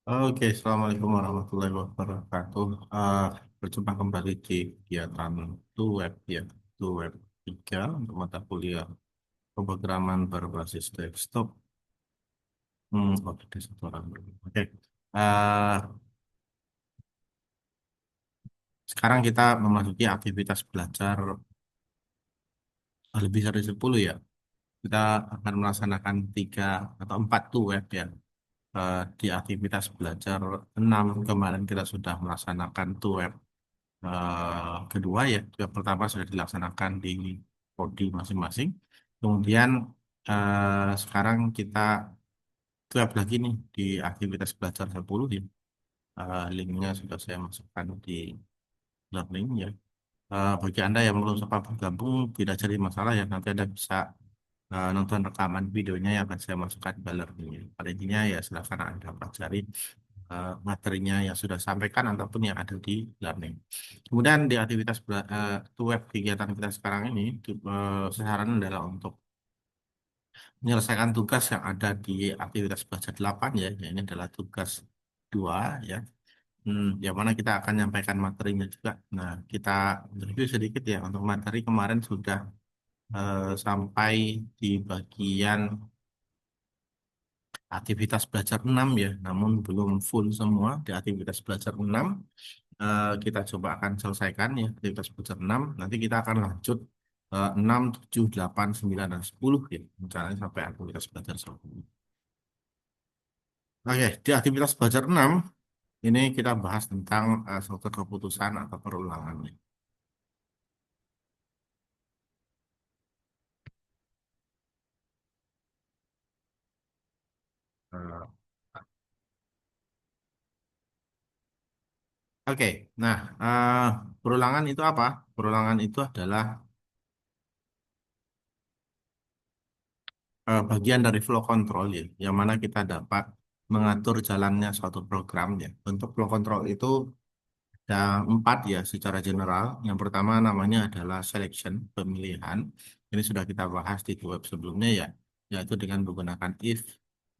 Oke, Assalamualaikum warahmatullahi wabarakatuh. Berjumpa kembali di kegiatan web ya, web 3 untuk mata kuliah pemrograman berbasis desktop. Oke, desktop orang. Oke, Eh, sekarang kita memasuki aktivitas belajar lebih dari 10 ya. Kita akan melaksanakan 3 atau 4 web ya. Di aktivitas belajar 6 kemarin kita sudah melaksanakan web kedua ya, yang pertama sudah dilaksanakan di prodi masing-masing. Kemudian sekarang kita web lagi nih di aktivitas belajar 10 ya. Linknya sudah saya masukkan di learning ya. Bagi Anda yang belum sempat bergabung, tidak jadi masalah ya. Nanti Anda bisa nonton rekaman videonya yang akan saya masukkan ke learning. Pada intinya ya silakan Anda pelajari materinya yang sudah sampaikan ataupun yang ada di learning. Kemudian di aktivitas web kegiatan kita sekarang ini, sasaran adalah untuk menyelesaikan tugas yang ada di aktivitas belajar 8 ya. Ini adalah tugas 2 ya. Yang mana kita akan menyampaikan materinya juga. Nah, kita review sedikit ya untuk materi kemarin sudah sampai di bagian aktivitas belajar 6 ya, namun belum full semua di aktivitas belajar 6. Kita coba akan selesaikan ya aktivitas belajar 6. Nanti kita akan lanjut 6, 7, 8, 9, dan 10 ya. Misalnya sampai aktivitas belajar 10. Oke, di aktivitas belajar 6 ini kita bahas tentang struktur keputusan atau perulangan. Eh, Oke, nah perulangan itu apa? Perulangan itu adalah bagian dari flow control ya, yang mana kita dapat mengatur jalannya suatu program ya. Untuk flow control itu ada 4 ya secara general. Yang pertama namanya adalah selection, pemilihan. Ini sudah kita bahas di web sebelumnya ya, yaitu dengan menggunakan if,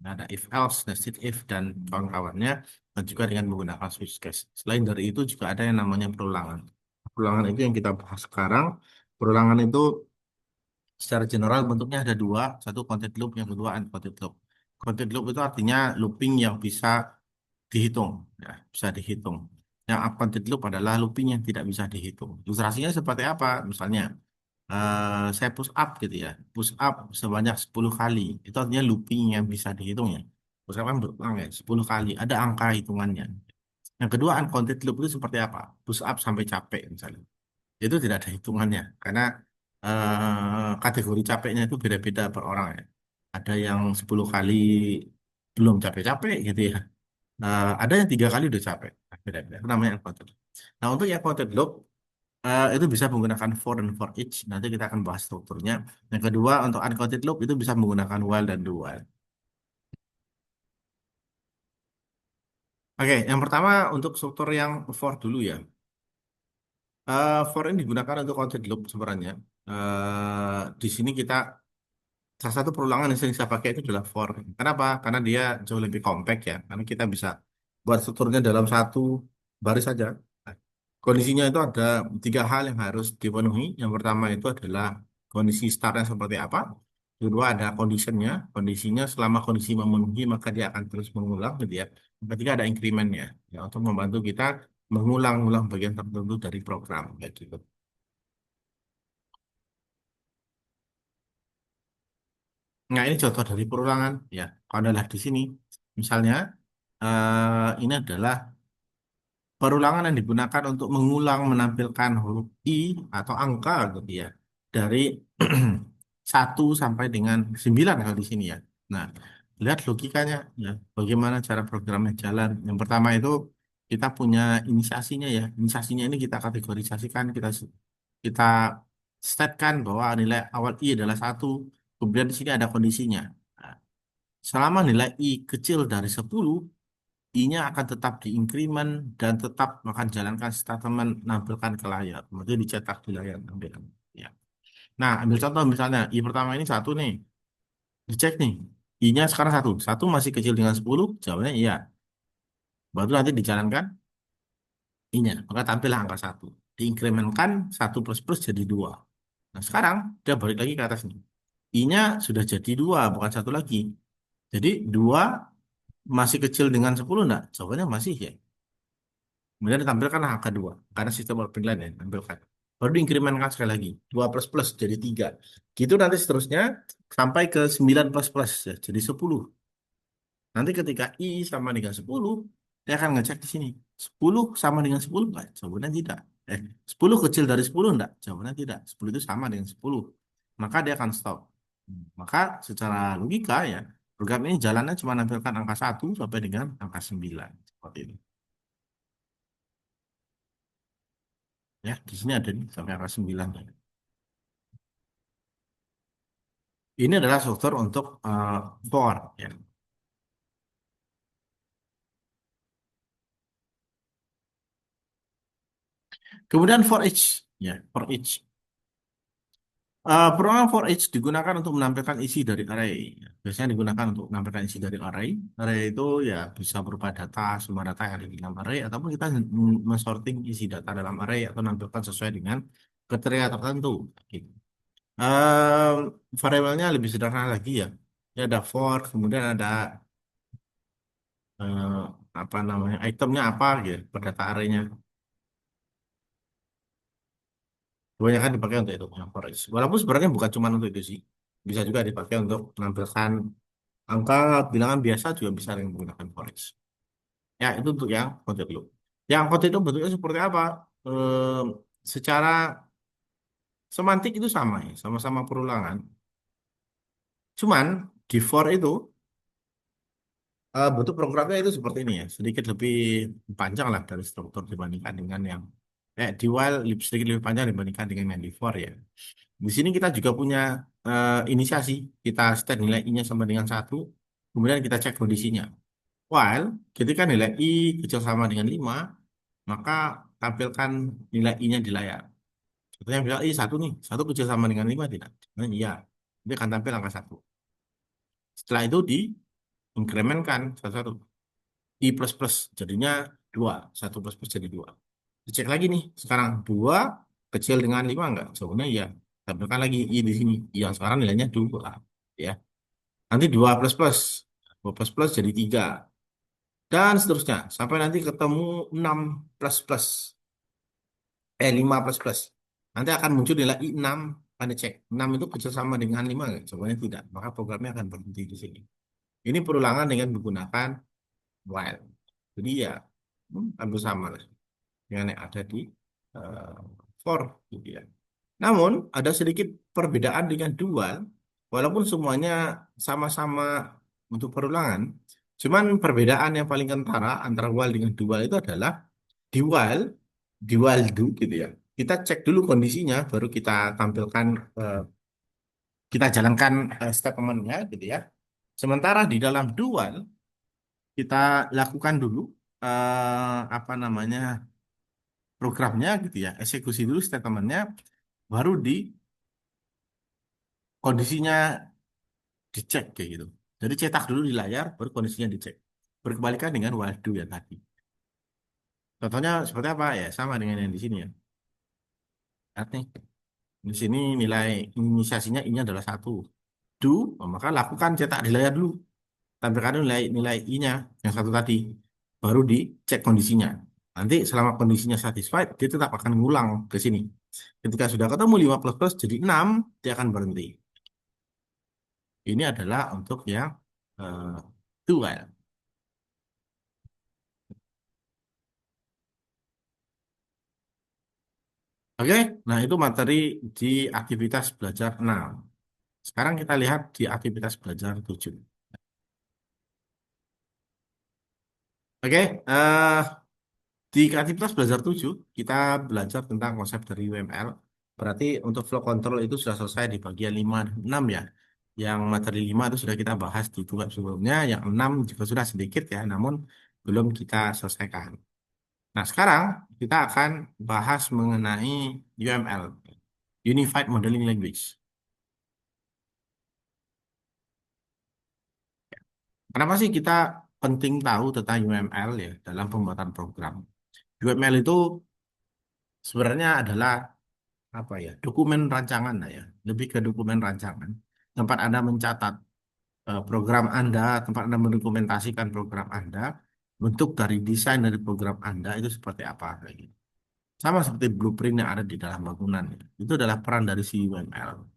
ada if else, nested if, dan kawan-kawannya, dan juga dengan menggunakan switch case. Selain dari itu juga ada yang namanya perulangan. Perulangan itu yang kita bahas sekarang. Perulangan itu secara general bentuknya ada dua, satu content loop, yang kedua uncounted loop. Content loop itu artinya looping yang bisa dihitung, ya, bisa dihitung. Yang uncounted loop adalah looping yang tidak bisa dihitung. Ilustrasinya seperti apa? Misalnya, saya push up gitu ya, push up sebanyak 10 kali. Itu artinya looping yang bisa dihitung ya. Push up kan berulang ya, 10 kali. Ada angka hitungannya. Yang kedua uncounted loop itu seperti apa? Push up sampai capek misalnya. Itu tidak ada hitungannya karena kategori capeknya itu beda-beda per orang ya. Ada yang 10 kali belum capek-capek gitu ya. Ada yang 3 kali udah capek. Nah, beda-beda. Itu namanya uncounted loop. Nah, untuk yang counted loop itu bisa menggunakan for dan for each. Nanti kita akan bahas strukturnya. Yang kedua, untuk uncounted loop itu bisa menggunakan while dan do while. Oke, yang pertama untuk struktur yang for dulu ya. For ini digunakan untuk counted loop sebenarnya. Di sini kita salah satu perulangan yang sering saya pakai itu adalah for. Kenapa? Karena dia jauh lebih compact ya. Karena kita bisa buat strukturnya dalam satu baris saja. Nah, kondisinya itu ada 3 hal yang harus dipenuhi. Yang pertama itu adalah kondisi startnya seperti apa. Kedua ada conditionnya. Kondisinya selama kondisi memenuhi maka dia akan terus mengulang gitu ya. Yang ketiga ada incrementnya ya untuk membantu kita mengulang-ulang bagian tertentu dari program kayak gitu. Nah, ini contoh dari perulangan ya. Kalau adalah di sini, misalnya ini adalah perulangan yang digunakan untuk mengulang menampilkan huruf i atau angka gitu ya dari 1 sampai dengan 9 kalau di sini ya. Nah, lihat logikanya ya. Bagaimana cara programnya jalan. Yang pertama itu kita punya inisiasinya ya. Inisiasinya ini kita kategorisasikan, kita setkan bahwa nilai awal i adalah 1. Kemudian di sini ada kondisinya. Nah, selama nilai I kecil dari 10, I-nya akan tetap diinkrimen dan tetap akan jalankan statement nampilkan ke layar. Maksudnya dicetak di layar tampilan. Ya. Nah, ambil contoh misalnya I pertama ini 1 nih. Dicek nih. I-nya sekarang 1. 1 masih kecil dengan 10? Jawabnya iya. Baru nanti dijalankan I-nya, maka tampillah angka satu. Diinkremenkan satu plus plus jadi dua. Nah sekarang dia balik lagi ke atas nih. I-nya sudah jadi dua, bukan satu lagi. Jadi dua masih kecil dengan 10 enggak? Jawabannya masih ya. Kemudian ditampilkan angka dua. Karena sistem penilaian ya, tampilkan. Baru diinkremenkan sekali lagi. Dua plus plus jadi tiga. Gitu nanti seterusnya sampai ke 9 plus plus ya, jadi 10. Nanti ketika I sama dengan 10, dia akan ngecek di sini. 10 sama dengan 10 enggak? Jawabannya tidak. 10 kecil dari 10 enggak? Jawabannya tidak. 10 itu sama dengan 10. Maka dia akan stop. Maka secara logika ya, program ini jalannya cuma nampilkan angka satu sampai dengan angka 9. Seperti itu. Ya, di sini ada nih sampai angka 9. Ini adalah software untuk for ya. Kemudian for each ya, for each. Program for each digunakan untuk menampilkan isi dari array. Biasanya digunakan untuk menampilkan isi dari array. Array itu ya bisa berupa data, semua data yang ada di dalam array, ataupun kita men-sorting isi data dalam array atau menampilkan sesuai dengan kriteria tertentu. Gitu. Variabelnya lebih sederhana lagi ya. Ya ada for, kemudian ada eh, apa namanya, itemnya apa gitu, per data arraynya. Kebanyakan dipakai untuk itu, yang for each. Walaupun sebenarnya bukan cuma untuk itu sih. Bisa juga dipakai untuk menampilkan angka bilangan biasa juga bisa dengan menggunakan forex. Ya, itu untuk yang quantitative loop. Yang quantitative itu bentuknya seperti apa? Ehm, Secara semantik itu sama ya, sama-sama perulangan. Cuman di for itu bentuk programnya itu seperti ini ya, sedikit lebih panjang lah dari struktur dibandingkan dengan yang di while sedikit lebih panjang dibandingkan dengan yang di for ya. Di sini kita juga punya inisiasi, kita set nilai i-nya sama dengan satu, kemudian kita cek kondisinya. While ketika nilai I kecil sama dengan 5, maka tampilkan nilai I-nya di layar. Contohnya bilang I satu nih, satu kecil sama dengan 5 tidak? Nah, iya, dia akan tampil angka satu. Setelah itu diinkremenkan satu-satu. I plus plus jadinya 2, satu plus plus jadi 2. Dicek lagi nih, sekarang 2 kecil dengan 5 enggak? Jawabannya iya. Tampilkan lagi I di sini. Iya, sekarang nilainya 2. Ya. Nanti 2 plus plus. 2 plus plus jadi 3. Dan seterusnya sampai nanti ketemu 6 plus plus 5 plus plus, nanti akan muncul nilai I6. Anda cek 6 itu kecil sama dengan 5 nggak? Jawabannya tidak, maka programnya akan berhenti di sini. Ini perulangan dengan menggunakan while. Jadi ya hampir sama lah dengan yang ada di eh, for gitu ya. Namun ada sedikit perbedaan dengan dual, walaupun semuanya sama-sama untuk perulangan. Cuman perbedaan yang paling kentara antara while dengan dual itu adalah di while, di while do gitu ya. Kita cek dulu kondisinya, baru kita tampilkan, eh, kita jalankan statementnya gitu ya. Sementara di dalam do while, kita lakukan dulu apa namanya, programnya gitu ya, eksekusi dulu statementnya, baru di kondisinya dicek kayak gitu. Jadi cetak dulu di layar, baru kondisinya dicek. Berkebalikan dengan while do ya tadi. Contohnya seperti apa ya? Sama dengan yang di sini ya. Lihat nih, di sini nilai inisiasinya I-nya adalah satu. Do, maka lakukan cetak di layar dulu. Tampilkan nilai nilai I-nya yang satu tadi. Baru dicek kondisinya. Nanti selama kondisinya satisfied, dia tetap akan ngulang ke sini. Ketika sudah ketemu 5 plus plus jadi 6, dia akan berhenti. Ini adalah untuk yang eh, dual. Oke, nah itu materi di aktivitas belajar 6. Sekarang kita lihat di aktivitas belajar 7. Oke, di aktivitas belajar 7, kita belajar tentang konsep dari UML. Berarti untuk flow control itu sudah selesai di bagian 5 dan 6 ya. Yang materi 5 itu sudah kita bahas di tugas sebelumnya. Yang 6 juga sudah sedikit ya, namun belum kita selesaikan. Nah, sekarang kita akan bahas mengenai UML, Unified Modeling Language. Kenapa sih kita penting tahu tentang UML ya dalam pembuatan program. UML itu sebenarnya adalah apa ya? Dokumen rancangan lah ya, lebih ke dokumen rancangan. Tempat Anda mencatat program Anda, tempat Anda mendokumentasikan program Anda, bentuk dari desain dari program Anda itu seperti apa kayak gitu. Sama seperti blueprint yang ada di dalam bangunan. Itu adalah peran dari si UML.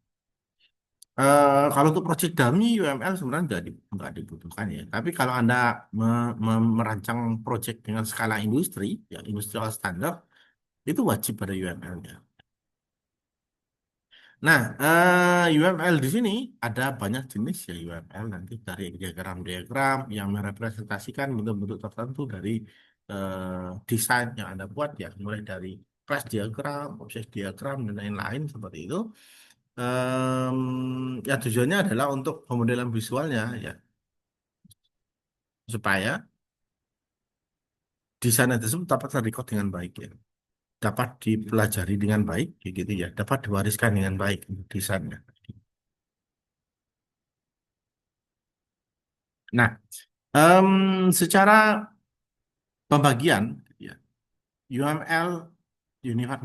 Kalau untuk project dummy UML sebenarnya nggak dibutuhkan ya. Tapi kalau Anda merancang project dengan skala industri, ya industrial standard, itu wajib pada UML-nya. Nah, UML di sini ada banyak jenis ya UML nanti dari diagram-diagram yang merepresentasikan bentuk-bentuk tertentu dari desain yang Anda buat ya, mulai dari class diagram, object diagram dan lain-lain seperti itu. Ya tujuannya adalah untuk pemodelan visualnya ya supaya desain tersebut dapat terrecord dengan baik ya, dapat dipelajari dengan baik kayak gitu ya, dapat diwariskan dengan baik untuk desainnya. Nah, secara pembagian ya, UML Unified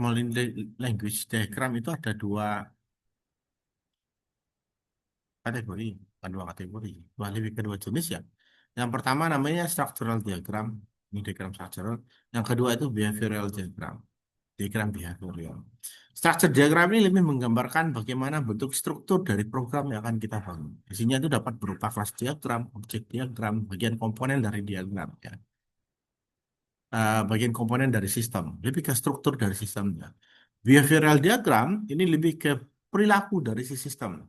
Language Diagram itu ada dua kategori, bukan dua kategori, lebih ke dua jenis ya. Yang pertama namanya structural diagram, ini diagram structural. Yang kedua itu behavioral diagram, diagram behavioral. Structure diagram ini lebih menggambarkan bagaimana bentuk struktur dari program yang akan kita bangun. Isinya itu dapat berupa kelas diagram, objek diagram, bagian komponen dari diagram ya. Bagian komponen dari sistem, lebih ke struktur dari sistemnya. Behavioral diagram ini lebih ke perilaku dari si sistem.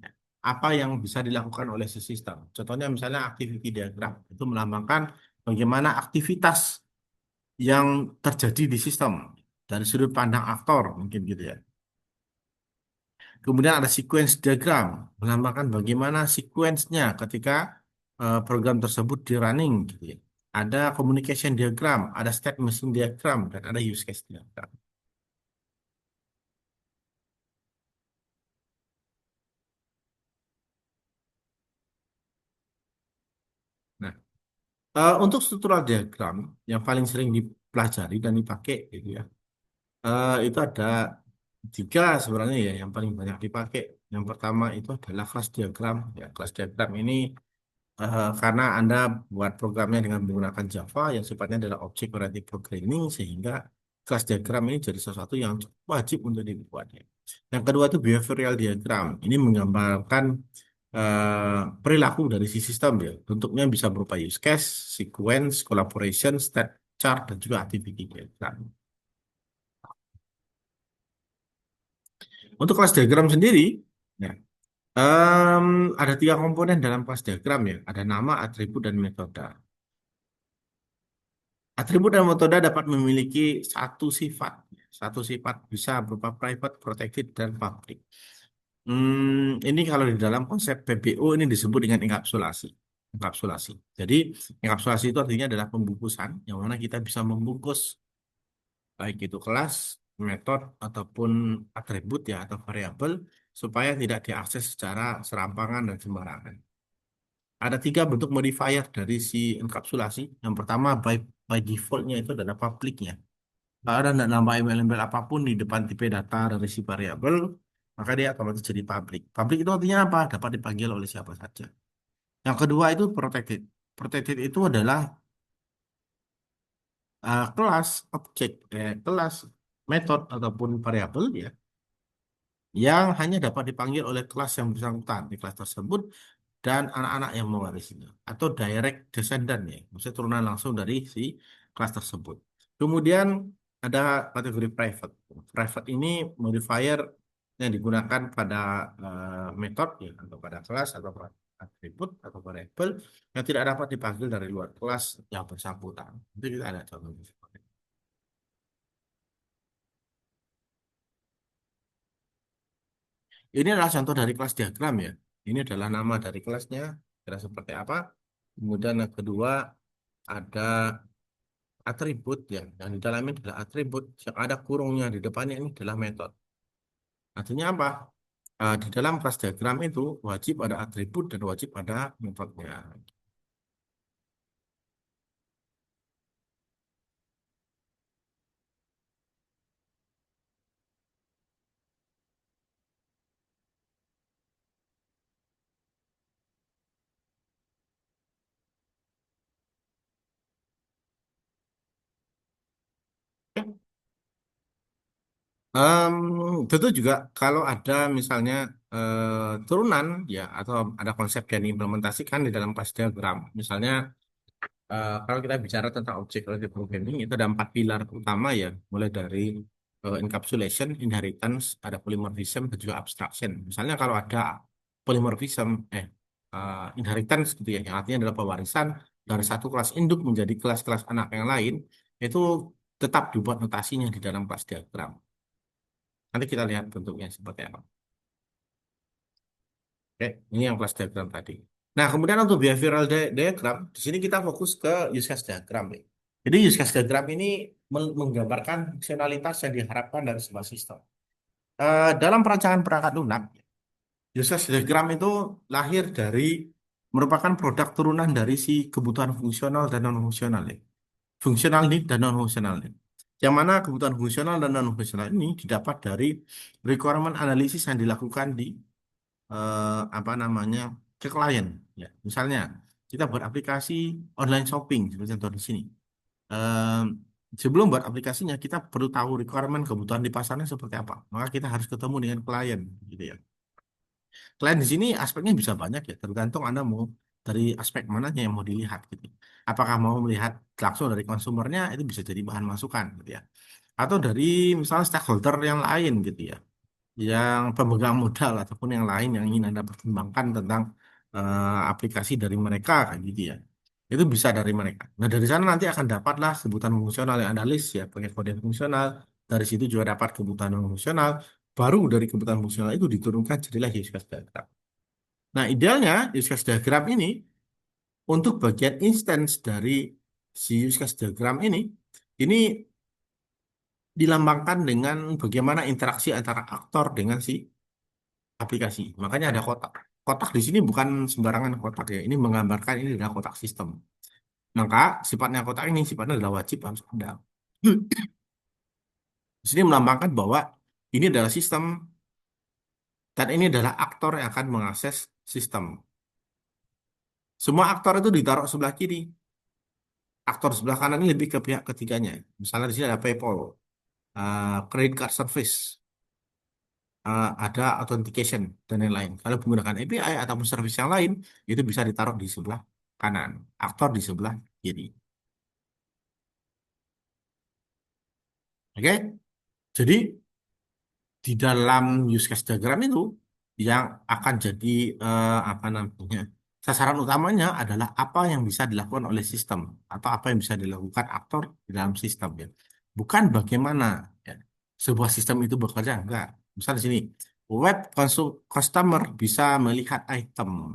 Ya. Apa yang bisa dilakukan oleh si sistem. Contohnya misalnya activity diagram, itu melambangkan bagaimana aktivitas yang terjadi di sistem dari sudut pandang aktor, mungkin gitu ya. Kemudian ada sequence diagram, melambangkan bagaimana sequence-nya ketika program tersebut di running gitu ya. Ada communication diagram, ada state machine diagram, dan ada use case diagram. Nah, untuk struktural diagram yang paling sering dipelajari dan dipakai gitu ya, itu ada tiga sebenarnya ya yang paling banyak dipakai. Yang pertama itu adalah kelas diagram. Ya, kelas diagram ini karena Anda buat programnya dengan menggunakan Java yang sifatnya adalah object oriented programming sehingga kelas diagram ini jadi sesuatu yang wajib untuk dibuat ya. Yang kedua itu behavioral diagram. Ini menggambarkan perilaku dari si sistem ya. Bentuknya bisa berupa use case, sequence, collaboration, state chart dan juga activity diagram. Untuk kelas diagram sendiri, ya, ada tiga komponen dalam kelas diagram ya. Ada nama, atribut, dan metode. Atribut dan metode dapat memiliki satu sifat. Satu sifat bisa berupa private, protected, dan public. Ini kalau di dalam konsep PBO ini disebut dengan enkapsulasi. Enkapsulasi. Jadi enkapsulasi itu artinya adalah pembungkusan, yang mana kita bisa membungkus baik itu kelas, metode, ataupun atribut ya atau variabel supaya tidak diakses secara serampangan dan sembarangan. Ada tiga bentuk modifier dari si enkapsulasi. Yang pertama by defaultnya itu adalah publiknya. Kalau Anda tidak nambah email-email apapun di depan tipe data dari si variabel, maka dia otomatis jadi publik. Publik itu artinya apa? Dapat dipanggil oleh siapa saja. Yang kedua itu protected. Protected itu adalah kelas objek, kelas metode ataupun variabel ya, yang hanya dapat dipanggil oleh kelas yang bersangkutan di kelas tersebut dan anak-anak yang mewarisinya atau direct descendant ya, maksudnya turunan langsung dari si kelas tersebut. Kemudian ada kategori private. Private ini modifier yang digunakan pada metode ya, atau pada kelas atau pada atribut atau variabel yang tidak dapat dipanggil dari luar kelas yang bersangkutan. Itu kita ada contohnya. Ini adalah contoh dari kelas diagram ya. Ini adalah nama dari kelasnya, kira seperti apa. Kemudian yang kedua ada atribut ya. Yang di dalamnya adalah atribut. Yang ada kurungnya di depannya ini adalah metode. Artinya apa? Di dalam kelas diagram itu wajib ada atribut dan wajib ada metodenya. Em, tentu juga kalau ada misalnya turunan ya atau ada konsep yang diimplementasikan di dalam kelas diagram. Misalnya kalau kita bicara tentang object oriented programming itu ada empat pilar utama ya, mulai dari encapsulation, inheritance, ada polymorphism dan juga abstraction. Misalnya kalau ada polymorphism, inheritance gitu ya, yang artinya adalah pewarisan dari satu kelas induk menjadi kelas-kelas anak yang lain, itu tetap dibuat notasinya di dalam kelas diagram. Nanti kita lihat bentuknya seperti apa. Oke, ini yang kelas diagram tadi. Nah, kemudian untuk behavioral diagram, di sini kita fokus ke use case diagram. Ya. Jadi use case diagram ini menggambarkan fungsionalitas yang diharapkan dari sebuah sistem. Dalam perancangan perangkat lunak, use case diagram itu lahir dari merupakan produk turunan dari si kebutuhan fungsional dan non-fungsional. Ya. Fungsional need dan non-fungsional need. Yang mana kebutuhan fungsional dan non-fungsional ini didapat dari requirement analisis yang dilakukan di apa namanya ke klien ya misalnya kita buat aplikasi online shopping seperti contoh di sini. Eh, Sebelum buat aplikasinya kita perlu tahu requirement kebutuhan di pasarnya seperti apa, maka kita harus ketemu dengan klien gitu ya. Klien di sini aspeknya bisa banyak ya, tergantung Anda mau dari aspek mananya yang mau dilihat gitu. Apakah mau melihat langsung dari konsumernya, itu bisa jadi bahan masukan gitu ya, atau dari misalnya stakeholder yang lain gitu ya, yang pemegang modal ataupun yang lain yang ingin Anda pertimbangkan tentang aplikasi dari mereka kayak gitu ya. Itu bisa dari mereka. Nah, dari sana nanti akan dapatlah kebutuhan fungsional yang analis ya, pakai kode fungsional. Dari situ juga dapat kebutuhan non fungsional. Baru dari kebutuhan fungsional itu diturunkan jadilah use case diagram. Nah, idealnya use case diagram ini untuk bagian instance dari si use case diagram ini dilambangkan dengan bagaimana interaksi antara aktor dengan si aplikasi. Makanya ada kotak. Kotak di sini bukan sembarangan kotak ya. Ini menggambarkan ini adalah kotak sistem. Maka sifatnya kotak ini sifatnya adalah wajib harus ada. Di sini melambangkan bahwa ini adalah sistem dan ini adalah aktor yang akan mengakses sistem. Semua aktor itu ditaruh sebelah kiri. Aktor sebelah kanan ini lebih ke pihak ketiganya. Misalnya di sini ada PayPal, credit card service, ada authentication dan lain-lain. Kalau menggunakan API ataupun service yang lain, itu bisa ditaruh di sebelah kanan, aktor di sebelah kiri. Oke, jadi di dalam use case diagram itu yang akan jadi apa namanya sasaran utamanya adalah apa yang bisa dilakukan oleh sistem atau apa yang bisa dilakukan aktor di dalam sistem ya. Bukan bagaimana ya, sebuah sistem itu bekerja enggak. Misal di sini customer bisa melihat item.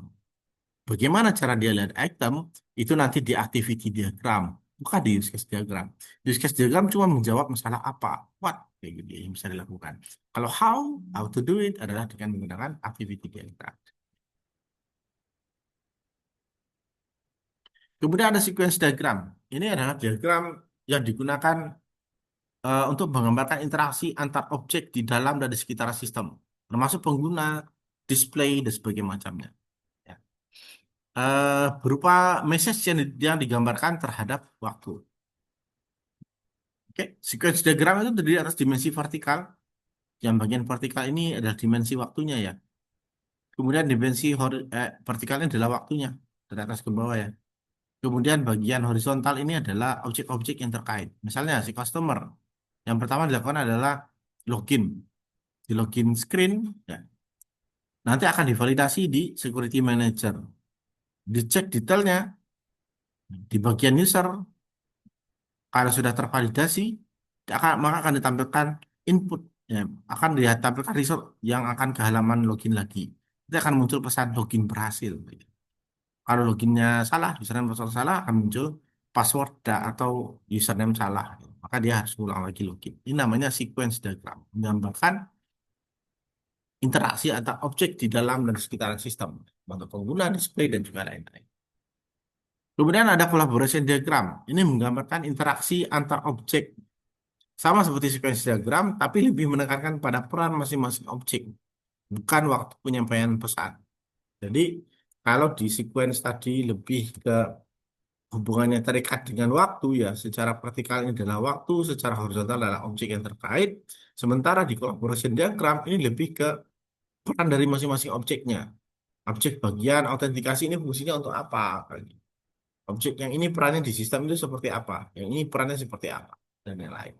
Bagaimana cara dia lihat item itu nanti di activity diagram, bukan di use case diagram. Use case diagram cuma menjawab masalah apa, what, kayak gitu ya, yang bisa dilakukan. Kalau how to do it adalah dengan menggunakan activity diagram. Kemudian ada sequence diagram. Ini adalah diagram yang digunakan untuk menggambarkan interaksi antar objek di dalam dan di sekitar sistem, termasuk pengguna, display, dan sebagainya macamnya. Ya. Berupa message yang digambarkan terhadap waktu. Oke, sequence diagram itu terdiri atas dimensi vertikal. Yang bagian vertikal ini adalah dimensi waktunya ya. Kemudian dimensi vertikalnya adalah waktunya dari atas ke bawah ya. Kemudian bagian horizontal ini adalah objek-objek yang terkait. Misalnya si customer. Yang pertama dilakukan adalah login. Di login screen ya. Nanti akan divalidasi di security manager. Dicek detailnya di bagian user. Kalau sudah tervalidasi, maka akan ditampilkan input, ya, akan ditampilkan result yang akan ke halaman login lagi. Itu akan muncul pesan login berhasil. Kalau loginnya salah, username password salah, akan muncul password atau username salah. Maka dia harus ulang lagi login. Ini namanya sequence diagram, menggambarkan interaksi antar objek di dalam dan sekitar sistem, untuk pengguna, display, dan juga lain-lain. Kemudian ada collaboration diagram. Ini menggambarkan interaksi antar objek. Sama seperti sequence diagram, tapi lebih menekankan pada peran masing-masing objek, bukan waktu penyampaian pesan. Jadi, kalau di sequence tadi lebih ke hubungannya terikat dengan waktu ya, secara vertikal ini adalah waktu, secara horizontal adalah objek yang terkait. Sementara di collaboration diagram ini lebih ke peran dari masing-masing objeknya. Objek bagian autentikasi ini fungsinya untuk apa? Objek yang ini perannya di sistem itu seperti apa? Yang ini perannya seperti apa? Dan lain-lain.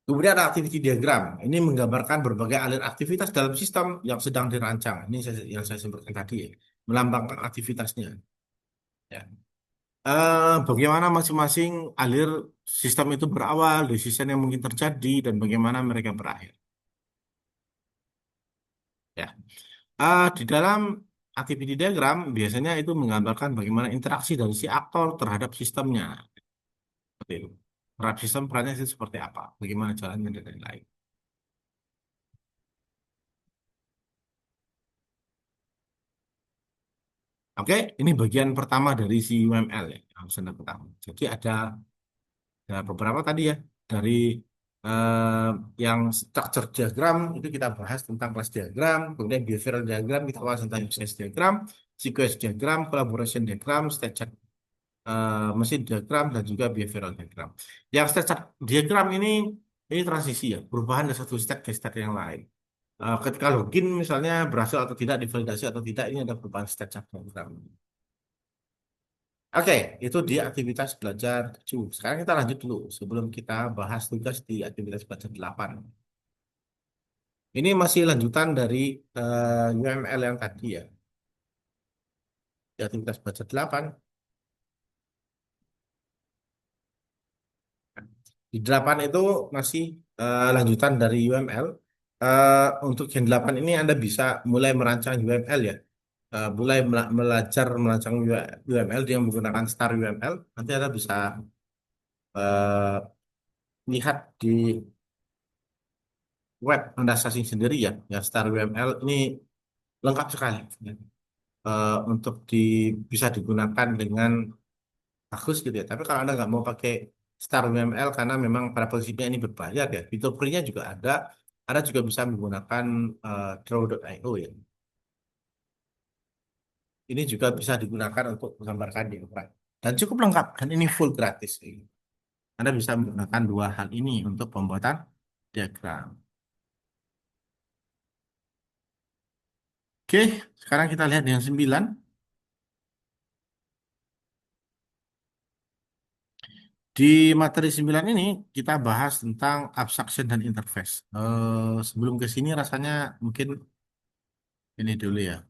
Kemudian ada activity diagram. Ini menggambarkan berbagai alir aktivitas dalam sistem yang sedang dirancang. Ini yang saya sebutkan tadi ya. Melambangkan aktivitasnya. Ya. Bagaimana masing-masing alir sistem itu berawal, decision yang mungkin terjadi, dan bagaimana mereka berakhir. Ya. Di dalam activity diagram biasanya itu menggambarkan bagaimana interaksi dari si aktor terhadap sistemnya. Seperti itu. Terhadap sistem perannya itu seperti apa, bagaimana jalannya dan lain-lain. Oke, ini bagian pertama dari si UML ya, yang saya pertama. Jadi ada beberapa tadi ya, dari eh, yang structure diagram itu kita bahas tentang kelas diagram, kemudian behavioral diagram kita bahas tentang use case diagram, sequence diagram, collaboration diagram, state chart, mesin diagram, dan juga behavioral diagram. Yang state chart diagram ini transisi ya, perubahan dari satu state ke state yang lain. Ketika login misalnya berhasil atau tidak, divalidasi atau tidak, ini ada perubahan state chart diagram. Oke, itu di aktivitas belajar 7. Sekarang kita lanjut dulu sebelum kita bahas tugas di aktivitas belajar 8. Ini masih lanjutan dari UML yang tadi ya, di aktivitas belajar 8. Di 8 itu masih lanjutan dari UML. Untuk yang 8 ini Anda bisa mulai merancang UML ya. Mulai belajar merancang UML dengan menggunakan Star UML. Nanti Anda bisa eh, lihat di web Anda searching sendiri ya. Ya Star UML ini lengkap sekali ya. Untuk bisa digunakan dengan bagus gitu ya. Tapi kalau Anda nggak mau pakai Star UML karena memang pada prinsipnya ini berbayar ya. Fitur free-nya juga ada. Anda juga bisa menggunakan Draw.io ya. Ini juga bisa digunakan untuk menggambarkan diagram. Dan cukup lengkap. Dan ini full gratis. Anda bisa menggunakan dua hal ini untuk pembuatan diagram. Oke, sekarang kita lihat yang 9. Di materi 9 ini kita bahas tentang abstraction dan interface. Sebelum ke sini rasanya mungkin ini dulu ya.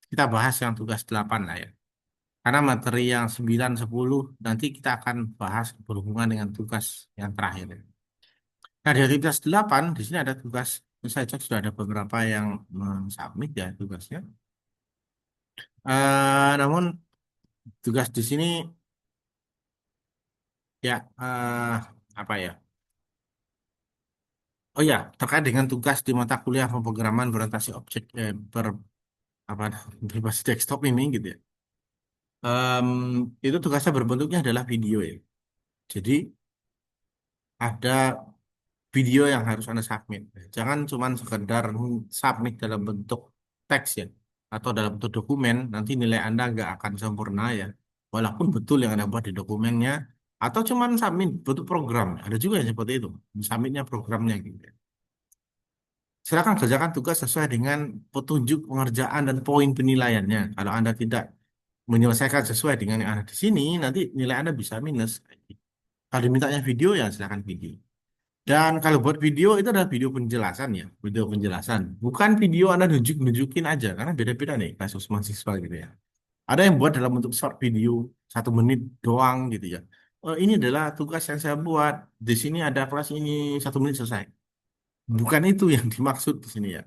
Kita bahas yang tugas 8 lah ya. Karena materi yang 9, 10 nanti kita akan bahas berhubungan dengan tugas yang terakhir. Nah, di aktivitas 8 di sini ada tugas. Saya cek sudah ada beberapa yang mensubmit ya tugasnya. Namun tugas di sini ya apa ya? Oh ya, terkait dengan tugas di mata kuliah pemrograman berorientasi objek apa berbasis desktop ini gitu ya. Em, itu tugasnya berbentuknya adalah video ya. Jadi ada video yang harus Anda submit. Jangan cuma sekedar submit dalam bentuk teks ya, atau dalam bentuk dokumen, nanti nilai Anda nggak akan sempurna ya. Walaupun betul yang Anda buat di dokumennya, atau cuma submit bentuk program. Ada juga yang seperti itu, submitnya programnya gitu ya. Silakan kerjakan tugas sesuai dengan petunjuk pengerjaan dan poin penilaiannya. Kalau Anda tidak menyelesaikan sesuai dengan yang ada di sini, nanti nilai Anda bisa minus. Kalau dimintanya video, ya silakan video. Dan kalau buat video itu adalah video penjelasan ya, video penjelasan. Bukan video Anda nunjukin aja, karena beda-beda nih kasus mahasiswa gitu ya. Ada yang buat dalam bentuk short video, 1 menit doang gitu ya. Ini adalah tugas yang saya buat. Di sini ada kelas ini 1 menit selesai. Bukan itu yang dimaksud di sini ya.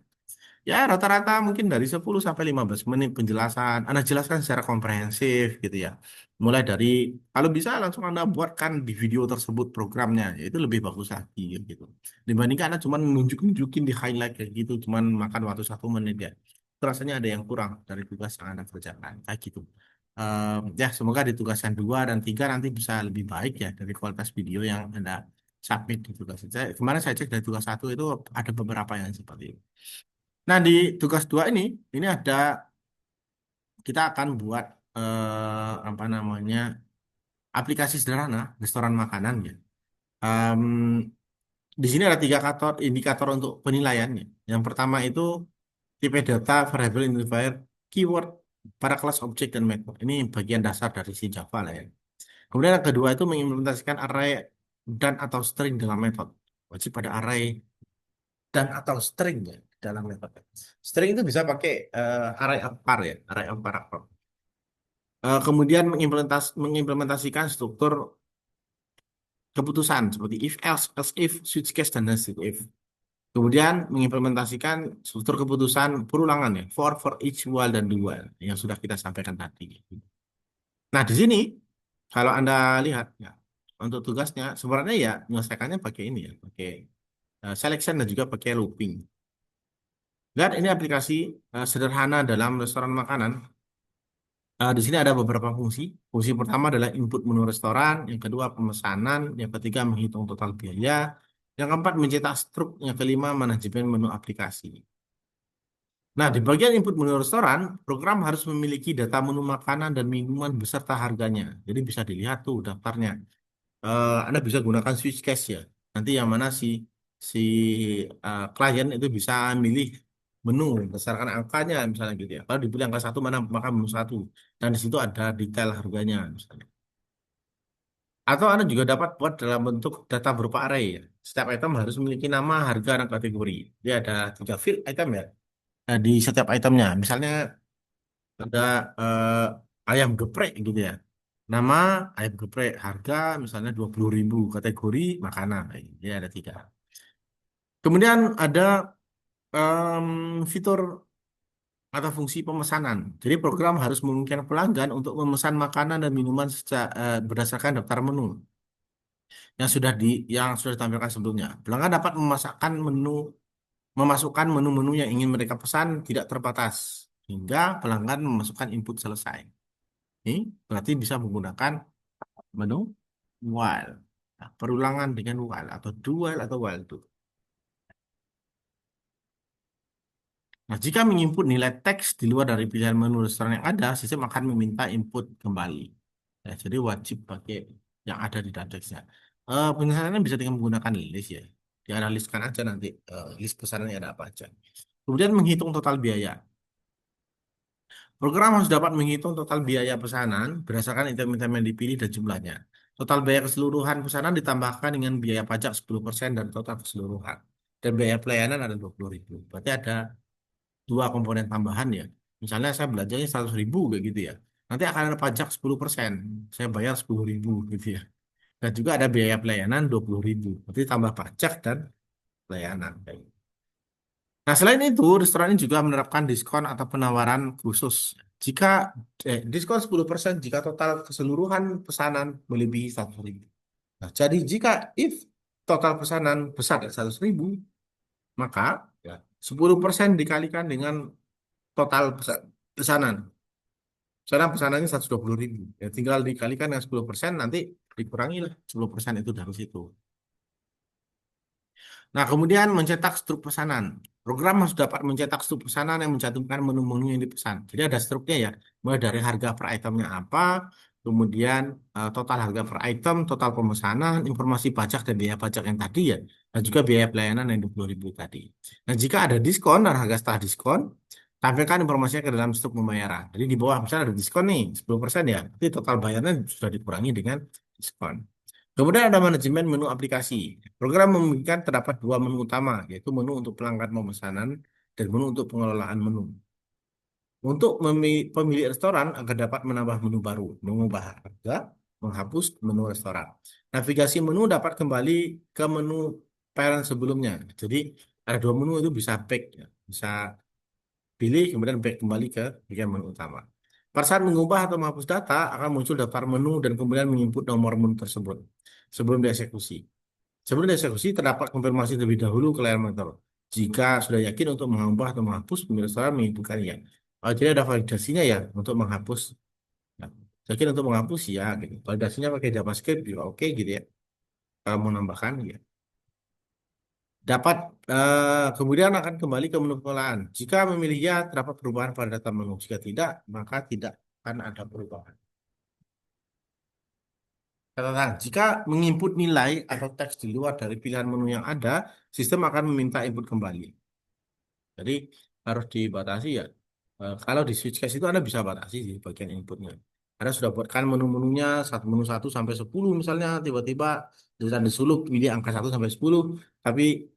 Ya, rata-rata mungkin dari 10 sampai 15 menit penjelasan. Anda jelaskan secara komprehensif gitu ya. Mulai dari, kalau bisa langsung Anda buatkan di video tersebut programnya. Ya, itu lebih bagus lagi gitu. Dibandingkan Anda cuma nunjukin di highlight kayak gitu. Cuman makan waktu 1 menit ya. Itu rasanya ada yang kurang dari tugas yang Anda kerjakan. Kayak gitu. Ya, semoga di tugas yang 2 dan 3 nanti bisa lebih baik ya dari kualitas video yang Anda submit di tugas. Kemarin saya cek dari tugas 1 itu ada beberapa yang seperti itu. Nah, di tugas 2 ini ada kita akan buat apa namanya aplikasi sederhana restoran makanan ya. Em, di sini ada tiga indikator untuk penilaiannya. Yang pertama itu tipe data, variable identifier, keyword pada kelas objek dan method. Ini bagian dasar dari si Java lah ya. Kemudian yang kedua itu mengimplementasikan array dan atau string dalam metode. Wajib pada array dan atau string ya dalam metode. String itu bisa pakai array apar ya, array apar. Kemudian mengimplementasikan struktur keputusan seperti if else, else if, switch case dan nested if. Kemudian mengimplementasikan struktur keputusan perulangan ya, for each while dan do while yang sudah kita sampaikan tadi. Nah, di sini kalau Anda lihat ya, untuk tugasnya sebenarnya ya menyelesaikannya pakai ini ya, pakai selection dan juga pakai looping. Lihat ini aplikasi sederhana dalam restoran makanan. Di sini ada beberapa fungsi. Fungsi pertama adalah input menu restoran, yang kedua pemesanan, yang ketiga menghitung total biaya, yang keempat mencetak struk, yang kelima manajemen menu aplikasi. Nah, di bagian input menu restoran, program harus memiliki data menu makanan dan minuman beserta harganya. Jadi bisa dilihat tuh daftarnya. Anda bisa gunakan switch case ya. Nanti yang mana si klien itu bisa milih menu berdasarkan angkanya misalnya gitu ya. Kalau dipilih angka satu mana maka menu satu dan di situ ada detail harganya misalnya. Atau Anda juga dapat buat dalam bentuk data berupa array ya. Setiap item harus memiliki nama, harga, dan kategori. Dia ada tiga field item ya. Nah, di setiap itemnya, misalnya ada ayam geprek gitu ya. Nama ayam geprek, harga misalnya 20.000, kategori makanan. Nah, ini ada tiga. Kemudian ada fitur atau fungsi pemesanan. Jadi program harus memungkinkan pelanggan untuk memesan makanan dan minuman berdasarkan daftar menu yang sudah ditampilkan sebelumnya. Pelanggan dapat memasukkan menu-menu yang ingin mereka pesan tidak terbatas hingga pelanggan memasukkan input selesai. Ini berarti bisa menggunakan menu while. Nah, perulangan dengan while atau do while atau while do. Nah, jika menginput nilai teks di luar dari pilihan menu restoran yang ada, sistem akan meminta input kembali. Ya, jadi wajib pakai yang ada di dalam teksnya. Penyesalannya bisa dengan menggunakan list ya. Dianaliskan aja nanti list pesanannya ada apa aja. Kemudian menghitung total biaya. Program harus dapat menghitung total biaya pesanan berdasarkan item-item yang dipilih dan jumlahnya. Total biaya keseluruhan pesanan ditambahkan dengan biaya pajak 10% dari total keseluruhan. Dan biaya pelayanan ada 20.000. Berarti ada dua komponen tambahan ya. Misalnya saya belanjanya 100.000 kayak gitu ya. Nanti akan ada pajak 10%. Saya bayar 10.000 gitu ya. Dan juga ada biaya pelayanan 20.000. Berarti tambah pajak dan pelayanan. Nah, selain itu, restoran ini juga menerapkan diskon atau penawaran khusus. Jika diskon 10% jika total keseluruhan pesanan melebihi 100.000. Nah, jadi jika if total pesanan besar dari 100.000, maka ya, 10% dikalikan dengan total pesanan. Sekarang pesanannya 120.000. Ya, tinggal dikalikan dengan 10%, nanti dikurangi lah 10% itu dari situ. Nah, kemudian mencetak struk pesanan. Program harus dapat mencetak struk pesanan yang mencantumkan menu-menu yang dipesan. Jadi ada struknya ya, mulai dari harga per itemnya apa, kemudian total harga per item, total pemesanan, informasi pajak dan biaya pajak yang tadi ya, dan juga biaya pelayanan yang 20.000 tadi. Nah, jika ada diskon dan harga setelah diskon, tampilkan informasinya ke dalam struk pembayaran. Jadi di bawah misalnya ada diskon nih, 10% ya, jadi total bayarnya sudah dikurangi dengan diskon. Kemudian ada manajemen menu aplikasi. Program memungkinkan terdapat dua menu utama, yaitu menu untuk pelanggan pemesanan dan menu untuk pengelolaan menu. Untuk pemilik restoran agar dapat menambah menu baru, mengubah harga, menghapus menu restoran. Navigasi menu dapat kembali ke menu parent sebelumnya. Jadi ada dua menu itu bisa back, ya. Bisa pilih kemudian back kembali ke bagian menu utama. Pada saat mengubah atau menghapus data akan muncul daftar menu dan kemudian menginput nomor menu tersebut sebelum dieksekusi. Sebelum dieksekusi, terdapat konfirmasi terlebih dahulu ke layar monitor. Jika sudah yakin untuk mengubah atau menghapus, pemilik restoran menginputkan ya. Oh, jadi ada validasinya ya untuk menghapus. Nah, yakin untuk menghapus ya, gitu. Validasinya pakai JavaScript juga oke gitu ya. Kalau mau nambahkan ya. Dapat kemudian akan kembali ke menu pengolahan. Jika memilih ya, terdapat perubahan pada data menu. Jika tidak, maka tidak akan ada perubahan. Catatan, jika menginput nilai atau teks di luar dari pilihan menu yang ada, sistem akan meminta input kembali. Jadi harus dibatasi ya. Kalau di switch case itu Anda bisa batasi di bagian inputnya. Anda sudah buatkan menu-menunya menu 1 sampai 10 misalnya tiba-tiba dan disuruh pilih angka 1 sampai 10, tapi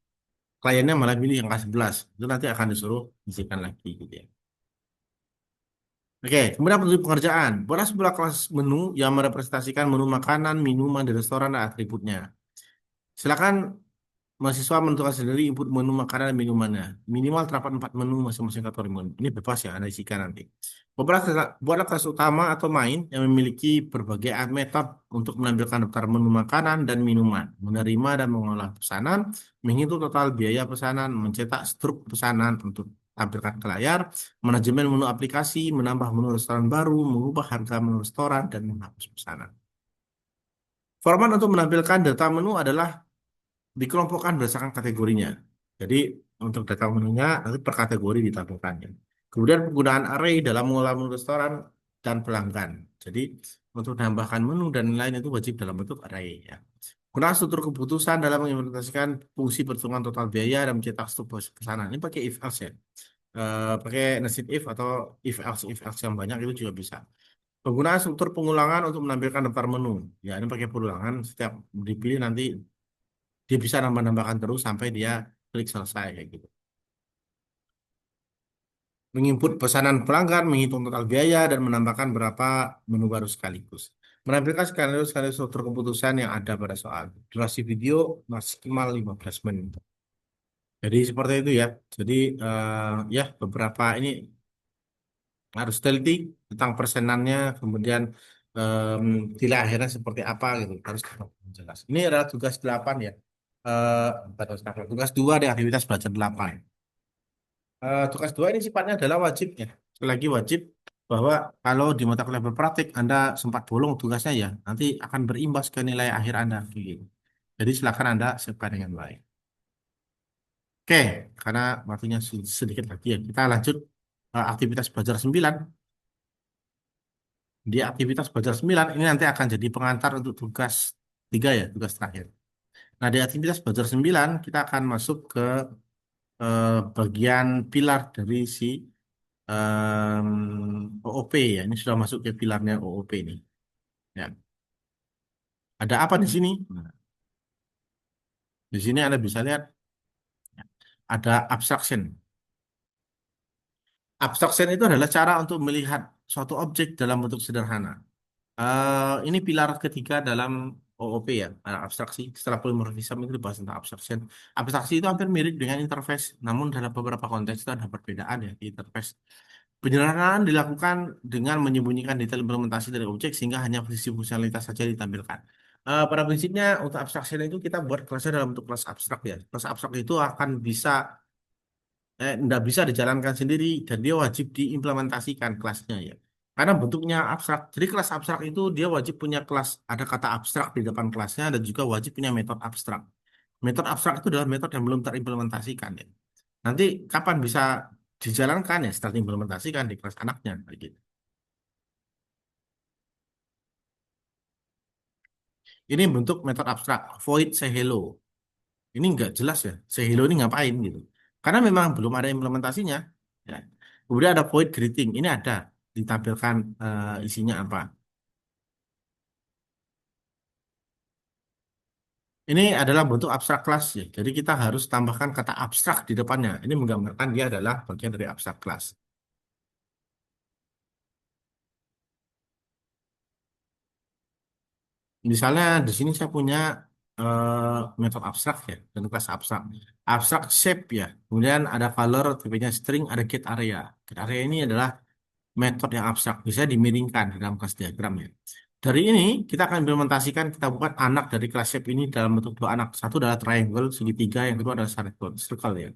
kliennya malah pilih angka 11. Itu nanti akan disuruh isikan lagi gitu ya. Oke, kemudian petunjuk pengerjaan. Buatlah sebuah kelas menu yang merepresentasikan menu makanan, minuman di restoran dan atributnya. Silakan mahasiswa menentukan sendiri input menu makanan dan minumannya. Minimal terdapat 4 menu masing-masing kategori menu. Ini bebas ya, Anda isikan nanti. Buatlah kelas utama atau main yang memiliki berbagai metode untuk menampilkan daftar menu makanan dan minuman, menerima dan mengolah pesanan, menghitung total biaya pesanan, mencetak struk pesanan untuk tampilkan ke layar, manajemen menu aplikasi, menambah menu restoran baru, mengubah harga menu restoran, dan menghapus pesanan. Format untuk menampilkan data menu adalah dikelompokkan berdasarkan kategorinya. Jadi untuk data menunya nanti per kategori ditampilkan ya. Kemudian penggunaan array dalam mengolah menu restoran dan pelanggan. Jadi untuk menambahkan menu dan lain itu wajib dalam bentuk array ya. Gunakan struktur keputusan dalam mengimplementasikan fungsi perhitungan total biaya dan mencetak struktur pesanan. Ini pakai if else ya. Pakai nested if atau if else yang banyak itu juga bisa. Penggunaan struktur pengulangan untuk menampilkan daftar menu. Ya, ini pakai pengulangan. Setiap dipilih nanti dia bisa nambah-nambahkan terus sampai dia klik selesai kayak gitu. Menginput pesanan pelanggan, menghitung total biaya, dan menambahkan berapa menu baru sekaligus. Menampilkan skenario struktur keputusan yang ada pada soal. Durasi video maksimal 15 menit. Jadi seperti itu ya. Jadi ya beberapa ini harus teliti tentang persenannya, kemudian nilai akhirnya seperti apa gitu. Harus jelas. Ini adalah tugas 8 ya. Tugas 2 di aktivitas belajar 8. Tugas 2 ini sifatnya adalah wajib ya. Sekali lagi wajib bahwa kalau di mata kuliah berpraktik Anda sempat bolong tugasnya ya, nanti akan berimbas ke nilai akhir Anda. Gitu. Jadi silakan Anda siapkan dengan baik. Oke, karena waktunya sedikit lagi ya, kita lanjut aktivitas belajar 9. Di aktivitas belajar 9 ini nanti akan jadi pengantar untuk tugas 3 ya, tugas terakhir. Nah, di aktivitas belajar 9 kita akan masuk ke bagian pilar dari si OOP ya. Ini sudah masuk ke pilarnya OOP ini. Ya. Ada apa di sini? Nah, di sini Anda bisa lihat ada abstraction. Abstraction itu adalah cara untuk melihat suatu objek dalam bentuk sederhana. Ini pilar ketiga dalam OOP ya, abstraksi. Setelah polymorphism itu dibahas tentang abstraction. Abstraksi itu hampir mirip dengan interface, namun dalam beberapa konteks itu ada perbedaan ya di interface. Penyederhanaan dilakukan dengan menyembunyikan detail implementasi dari objek sehingga hanya fungsi fungsionalitas saja ditampilkan. Pada prinsipnya untuk abstraction itu kita buat kelasnya dalam bentuk kelas abstrak ya. Kelas abstrak itu akan bisa nggak bisa dijalankan sendiri dan dia wajib diimplementasikan kelasnya ya. Karena bentuknya abstrak. Jadi kelas abstrak itu dia wajib punya kelas, ada kata abstrak di depan kelasnya dan juga wajib punya metode abstrak. Metode abstrak itu adalah metode yang belum terimplementasikan ya. Nanti kapan bisa dijalankan ya setelah diimplementasikan di kelas anaknya kayak gitu. Ini bentuk metode abstrak, void say hello. Ini nggak jelas ya, say hello ini ngapain gitu. Karena memang belum ada implementasinya. Ya. Kemudian ada void greeting, ini ada ditampilkan isinya apa. Ini adalah bentuk abstrak kelas ya. Jadi kita harus tambahkan kata abstrak di depannya. Ini menggambarkan dia adalah bagian dari abstrak kelas. Misalnya di sini saya punya metode abstrak ya, dan kelas abstrak. Abstrak shape ya. Kemudian ada color, tipenya string, ada get area. Get area ini adalah metode yang abstrak, bisa dimiringkan di dalam kelas diagram ya. Dari ini kita akan implementasikan, kita buat anak dari kelas shape ini dalam bentuk dua anak. Satu adalah triangle segitiga, yang kedua adalah circle ya.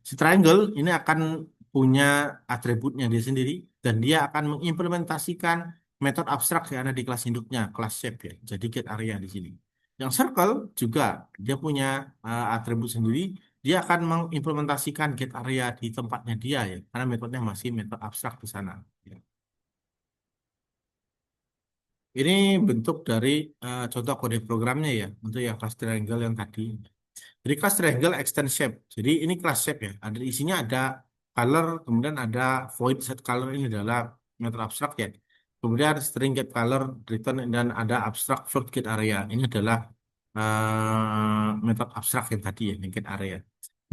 Si triangle ini akan punya atributnya dia sendiri dan dia akan mengimplementasikan metode abstrak yang ada di kelas induknya, kelas shape ya. Jadi get area di sini. Yang circle juga dia punya atribut sendiri. Dia akan mengimplementasikan get area di tempatnya dia ya, karena metodenya masih metode abstrak di sana. Ya. Ini bentuk dari contoh kode programnya ya, untuk yang class triangle yang tadi. Jadi class triangle extend shape. Jadi ini class shape ya. Ada isinya ada color, kemudian ada void set color ini adalah metode abstrak ya. Kemudian string get color return dan ada abstrak float get area. Ini adalah metode abstrak yang tadi ya, yang get area.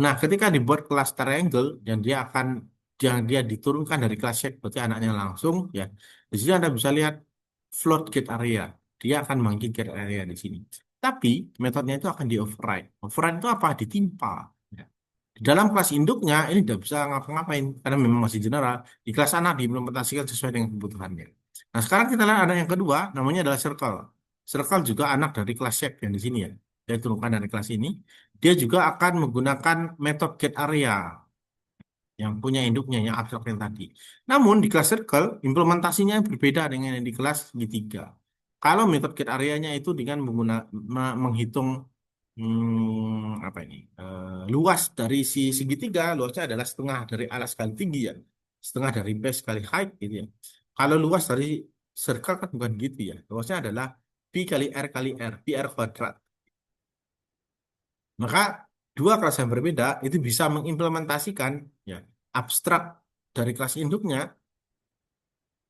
Nah, ketika dibuat kelas triangle dan dia diturunkan dari kelas shape, berarti anaknya langsung ya. Di sini Anda bisa lihat float get area. Dia akan manggil get area di sini. Tapi metodenya itu akan di override. Override itu apa? Ditimpa. Ya. Di dalam kelas induknya ini tidak bisa ngapa-ngapain karena memang masih general. Di kelas anak diimplementasikan sesuai dengan kebutuhannya. Nah, sekarang kita lihat anak yang kedua, namanya adalah circle. Circle juga anak dari kelas shape yang di sini ya. Dia turunkan dari kelas ini. Dia juga akan menggunakan metode get area yang punya induknya yang abstrak yang tadi. Namun di kelas circle implementasinya berbeda dengan yang di kelas segitiga. Kalau metode get area-nya itu dengan menghitung apa ini luas dari si segitiga, luasnya adalah setengah dari alas kali tinggi ya, setengah dari base kali height gitu ya. Kalau luas dari circle kan bukan gitu ya, luasnya adalah pi kali r kali r, pi r kuadrat. Maka dua kelas yang berbeda itu bisa mengimplementasikan ya abstrak dari kelas induknya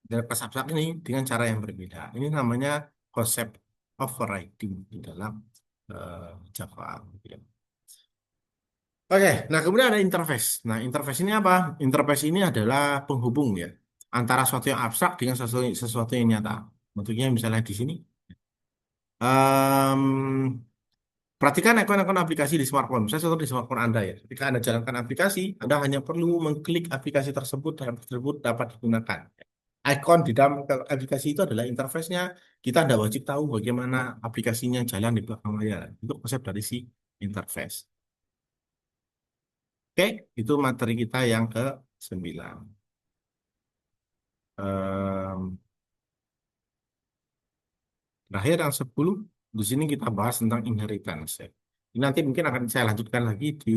dari kelas abstrak ini dengan cara yang berbeda. Ini namanya konsep overriding di dalam Java. Gitu ya. Oke, nah kemudian ada interface. Nah, interface ini apa? Interface ini adalah penghubung ya antara sesuatu yang abstrak dengan sesuatu yang nyata. Bentuknya misalnya di sini. Em, Perhatikan ikon-ikon aplikasi di smartphone. Misalnya contoh di smartphone Anda ya. Ketika Anda jalankan aplikasi, Anda hanya perlu mengklik aplikasi tersebut dan aplikasi tersebut dapat digunakan. Ikon di dalam aplikasi itu adalah interface-nya. Kita tidak wajib tahu bagaimana aplikasinya jalan di belakang layar. Itu konsep dari si interface. Oke, itu materi kita yang ke-9. Em, Terakhir yang 10, di sini kita bahas tentang inheritance ya. Ini nanti mungkin akan saya lanjutkan lagi di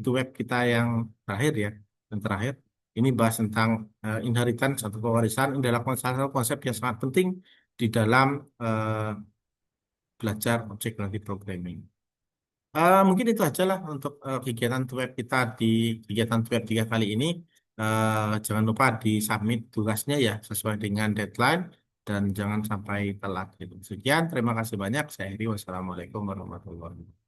web kita yang terakhir ya. Yang terakhir, ini bahas tentang inheritance atau pewarisan. Ini adalah salah satu konsep yang sangat penting di dalam eh, belajar object oriented programming. Mungkin itu aja lah untuk kegiatan web kita di kegiatan web 3 kali ini. Jangan lupa di submit tugasnya ya sesuai dengan deadline dan jangan sampai telat gitu. Sekian, terima kasih banyak. Saya Heri, wassalamualaikum warahmatullahi wabarakatuh.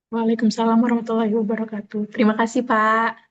Waalaikumsalam warahmatullahi wabarakatuh. Terima kasih, Pak.